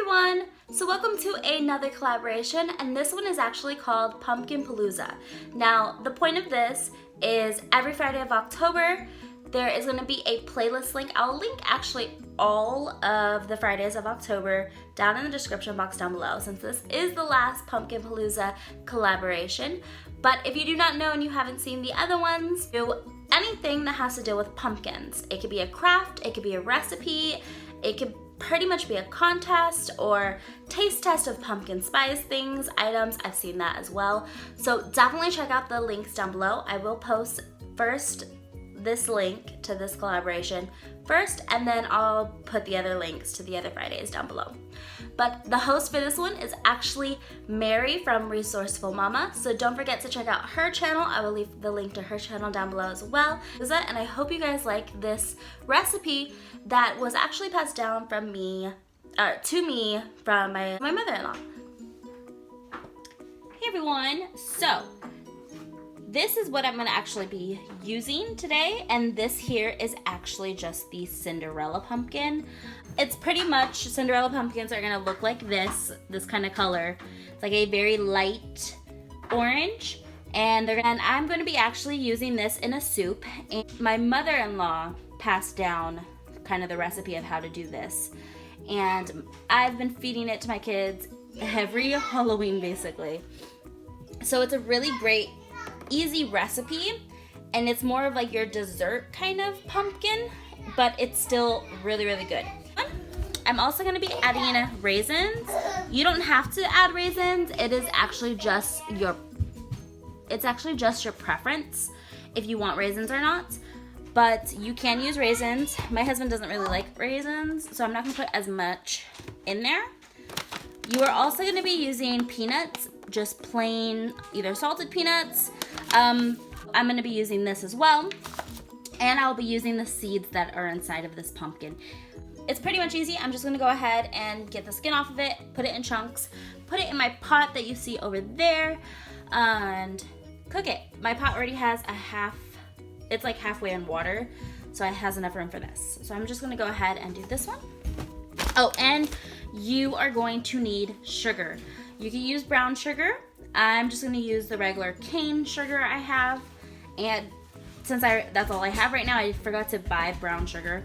everyone! So welcome to another collaboration, and this one is actually called Pumpkinpalooza. Now, the point of this is every Friday of October, there is going to be a playlist link. I'll link actually all of the Fridays of October down in the description box down below, since this is the last Pumpkinpalooza collaboration. But if you do not know and you haven't seen the other ones, do anything that has to do with pumpkins. It could be a craft, it could be a recipe, it could pretty much be a contest or taste test of pumpkin spice things, items. I've seen that as well. So definitely check out the links down below. I will post first this link to this collaboration first, and then I'll put the other links to the other Fridays down below. But the host for this one is actually Mary from Resourceful Mama, so don't forget to check out her channel. I will leave the link to her channel down below as well. And I hope you guys like this recipe that was actually passed down from me, to me from my mother-in-law. Hey everyone, so this is what I'm gonna actually be using today, and this here is actually just the Cinderella pumpkin. It's pretty much, Cinderella pumpkins are gonna look like this kind of color. It's like a very light orange, and I'm gonna be actually using this in a soup. And my mother-in-law passed down kind of the recipe of how to do this, and I've been feeding it to my kids every Halloween basically. So it's a really great easy recipe, and it's more of like your dessert kind of pumpkin, but it's still really good. I'm also going to be adding raisins. You don't have to add raisins. It's actually just your preference if you want raisins or not, but you can use raisins. My husband doesn't really like raisins, so I'm not going to put as much in there. You are also going to be using peanuts, just plain either salted peanuts. I'm going to be using this as well, and I'll be using the seeds that are inside of this pumpkin. It's pretty much easy. I'm just going to go ahead and get the skin off of it, put it in chunks, put it in my pot that you see over there, and cook it. My pot already has it's like halfway in water, so it has enough room for this. So I'm just going to go ahead and do this one. Oh, and you are going to need sugar. You can use brown sugar. I'm just going to use the regular cane sugar I have, and since that's all I have right now, I forgot to buy brown sugar.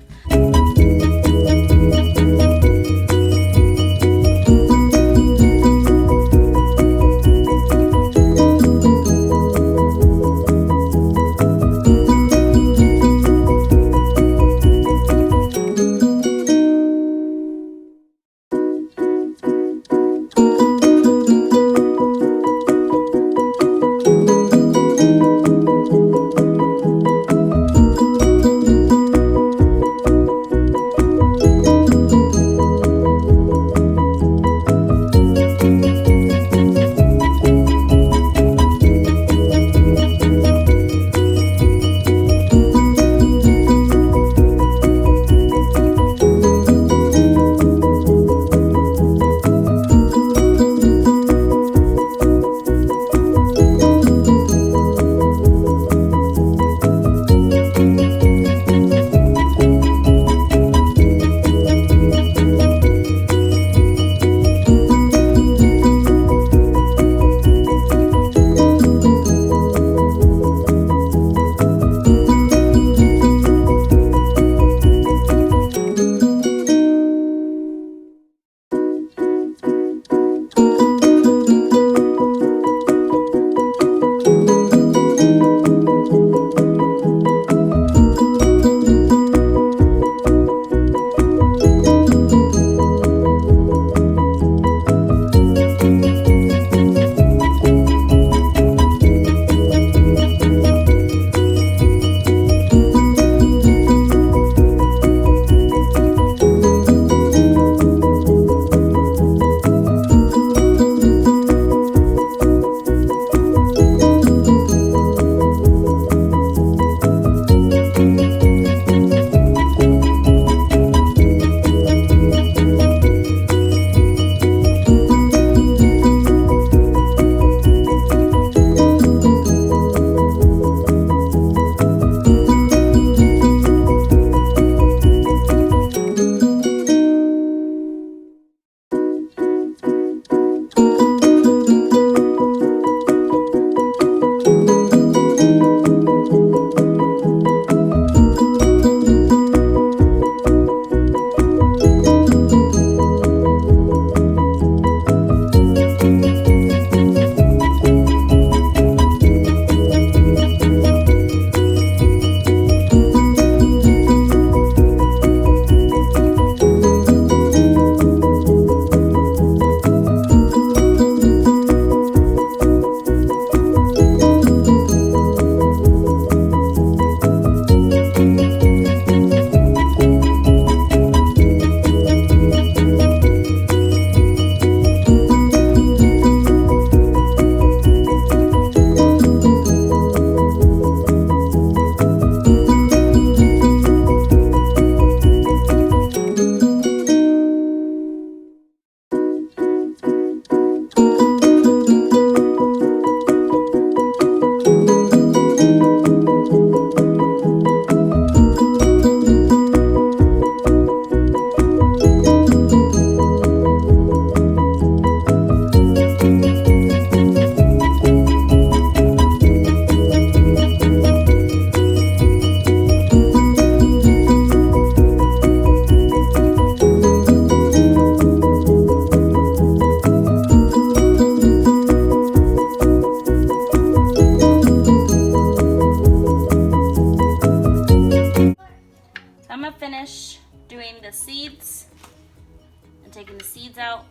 taking the seeds out.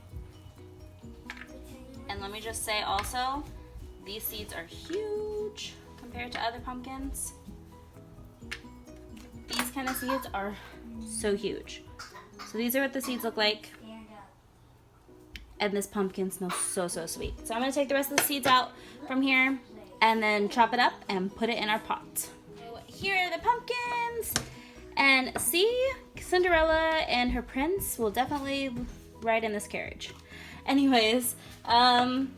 And let me just say also, these seeds are huge compared to other pumpkins. These kind of seeds are so huge. So these are what the seeds look like. And this pumpkin smells so, so sweet. So I'm gonna take the rest of the seeds out from here and then chop it up and put it in our pot. So here are the pumpkins. And see, Cinderella and her prince will definitely ride in this carriage. Anyways, I'm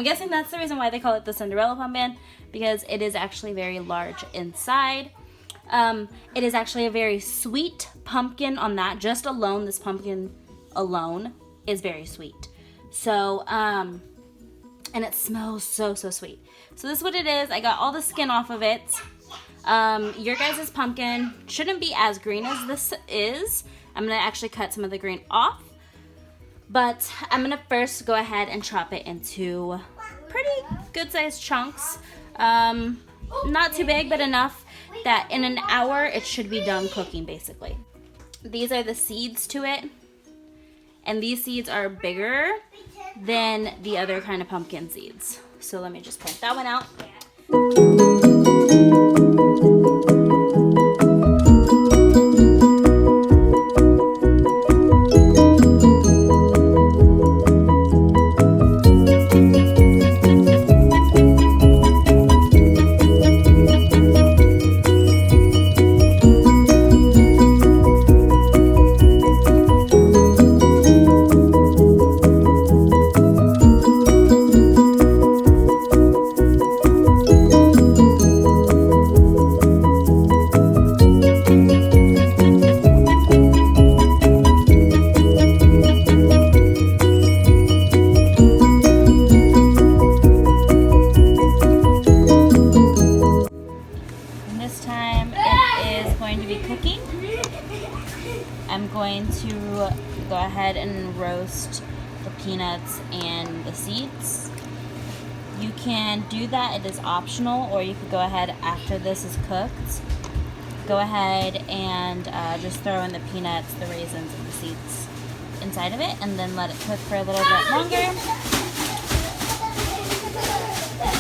guessing that's the reason why they call it the Cinderella pumpkin, because it is actually very large inside. It is actually a very sweet pumpkin on that. Just alone, this pumpkin alone is very sweet. So, and it smells so, so sweet. So this is what it is. I got all the skin off of it. Your guys' pumpkin shouldn't be as green as this is. I'm gonna actually cut some of the green off. But I'm gonna first go ahead and chop it into pretty good sized chunks. Not too big, but enough that in an hour it should be done cooking basically. These are the seeds to it. And these seeds are bigger than the other kind of pumpkin seeds. So let me just point that one out. I'm going to go ahead and roast the peanuts and the seeds. You can do that, it is optional, or you could go ahead after this is cooked. Go ahead and just throw in the peanuts, the raisins, and the seeds inside of it, and then let it cook for a little bit longer.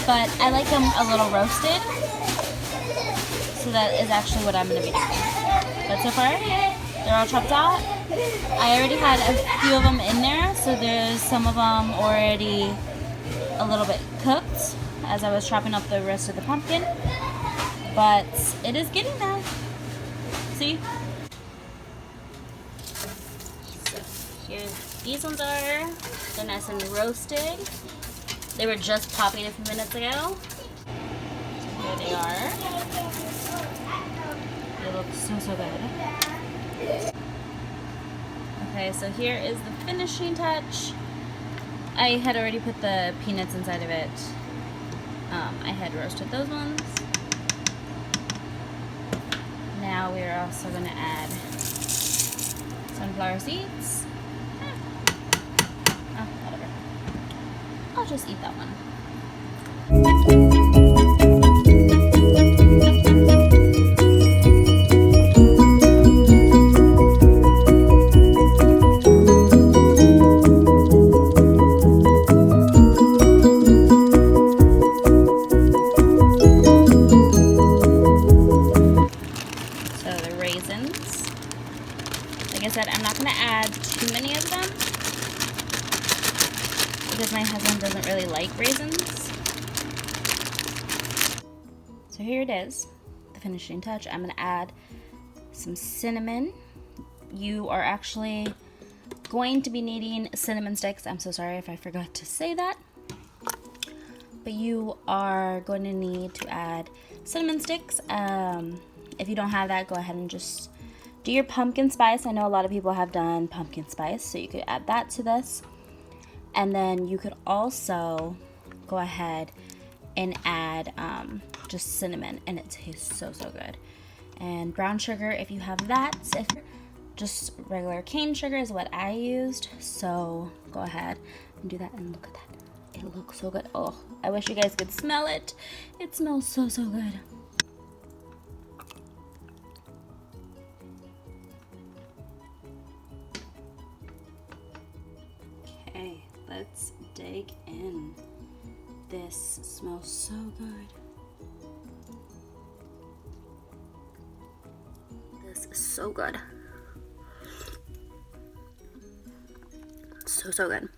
But I like them a little roasted, so that is actually what I'm going to be doing. But so far, they're all chopped out. I already had a few of them in there, so there's some of them already a little bit cooked as I was chopping up the rest of the pumpkin. But it is getting there. See? So here these ones are. They're nice and roasted. They were just popping a few minutes ago. Here they are. They look so, so good. Okay, so here is the finishing touch. I had already put the peanuts inside of it. I had roasted those ones. Now we are also going to add sunflower seeds. Whatever. I'll just eat that one. I'm not going to add too many of them because my husband doesn't really like raisins. So here it is, the finishing touch. I'm going to add some cinnamon. You are actually going to be needing cinnamon sticks. I'm so sorry if I forgot to say that. But you are going to need to add cinnamon sticks. If you don't have that, go ahead and just do your pumpkin spice. I know a lot of people have done pumpkin spice, so you could add that to this. And then you could also go ahead and add just cinnamon, and it tastes so, so good. And brown sugar, if you have that. If just regular cane sugar is what I used, so go ahead and do that, and look at that. It looks so good. Oh, I wish you guys could smell it. It smells so, so good. Okay, let's dig in. This smells so good. This is so good. So good.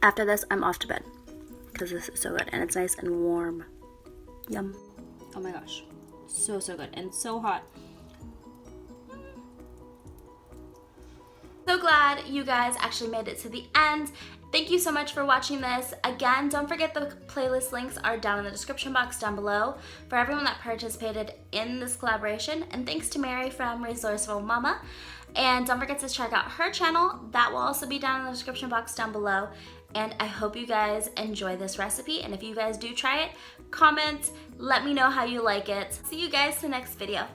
After this, I'm off to bed because this is so good and it's nice and warm. Yum. Oh my gosh. So good and so hot. So glad you guys actually made it to the end. Thank you so much for watching this. Again, don't forget the playlist links are down in the description box down below for everyone that participated in this collaboration. And thanks to Mary from Resourceful Mama. And don't forget to check out her channel. That will also be down in the description box down below. And I hope you guys enjoy this recipe. And if you guys do try it, comment, let me know how you like it. See you guys in the next video.